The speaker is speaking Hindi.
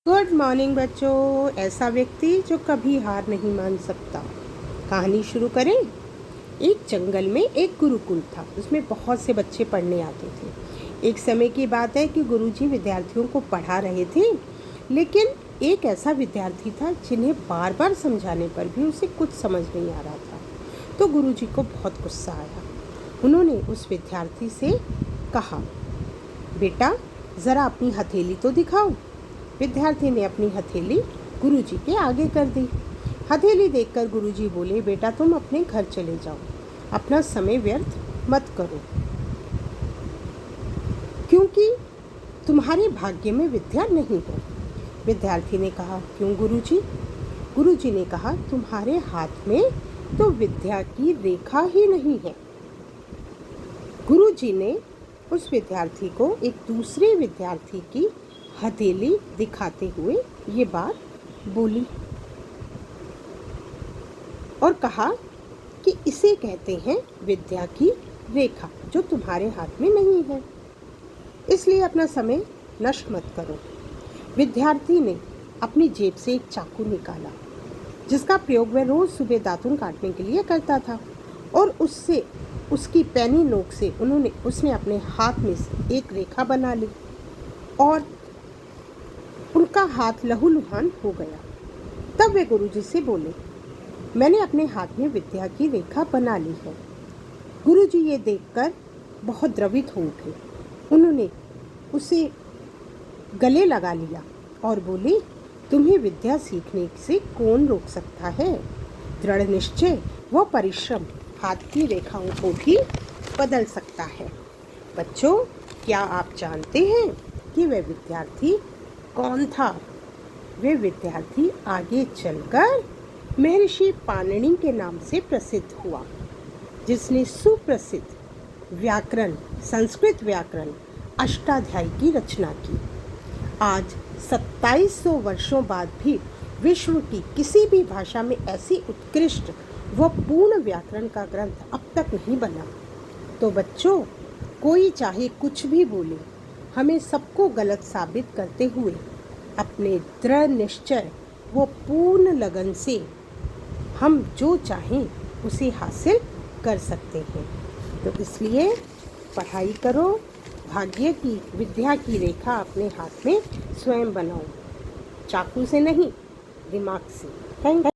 गुड मॉर्निंग बच्चों। ऐसा व्यक्ति जो कभी हार नहीं मान सकता। कहानी शुरू करें। एक जंगल में एक गुरुकुल था। उसमें बहुत से बच्चे पढ़ने आते थे। एक समय की बात है कि गुरुजी विद्यार्थियों को पढ़ा रहे थे, लेकिन एक ऐसा विद्यार्थी था जिन्हें बार बार समझाने पर भी उसे कुछ समझ नहीं आ रहा था। तो गुरुजी को बहुत गुस्सा आया। उन्होंने उस विद्यार्थी से कहा, बेटा ज़रा अपनी हथेली तो दिखाओ। विद्यार्थी ने अपनी हथेली गुरुजी के आगे कर दी। हथेली देखकर गुरुजी बोले, बेटा तुम अपने घर चले जाओ, अपना समय व्यर्थ मत करो, क्योंकि तुम्हारे भाग्य में विद्या नहीं है। विद्यार्थी ने कहा, क्यों गुरुजी? गुरुजी ने कहा, तुम्हारे हाथ में तो विद्या की रेखा ही नहीं है। गुरुजी ने उस विद्यार्थी को एक दूसरे विद्यार्थी की हथेली दिखाते हुए ये बात बोली और कहा कि इसे कहते हैं विद्या की रेखा, जो तुम्हारे हाथ में नहीं है, इसलिए अपना समय नष्ट मत करो। विद्यार्थी ने अपनी जेब से एक चाकू निकाला, जिसका प्रयोग वह रोज सुबह दातुन काटने के लिए करता था, और उससे उसकी पैनी नोक से उसने अपने हाथ में एक रेखा बना ली और उनका हाथ लहूलुहान हो गया। तब वे गुरुजी से बोले, मैंने अपने हाथ में विद्या की रेखा बना ली है। गुरुजी ये देखकर बहुत द्रवित हो उठे। उन्होंने उसे गले लगा लिया और बोले, तुम्हें विद्या सीखने से कौन रोक सकता है? दृढ़ निश्चय व परिश्रम हाथ की रेखाओं को भी बदल सकता है। बच्चों, क्या आप जानते हैं कि वह विद्यार्थी कौन था? वह विद्यार्थी आगे चलकर महर्षि पाणिनि के नाम से प्रसिद्ध हुआ, जिसने सुप्रसिद्ध व्याकरण, संस्कृत व्याकरण अष्टाध्यायी की रचना की। आज 2700 वर्षों बाद भी विश्व की किसी भी भाषा में ऐसी उत्कृष्ट व पूर्ण व्याकरण का ग्रंथ अब तक नहीं बना। तो बच्चों, कोई चाहे कुछ भी बोले, हमें सबको गलत साबित करते हुए अपने दृढ़ निश्चय व पूर्ण लगन से हम जो चाहें उसे हासिल कर सकते हैं। तो इसलिए पढ़ाई करो, भाग्य की, विद्या की रेखा अपने हाथ में स्वयं बनाओ, चाकू से नहीं, दिमाग से। थैंक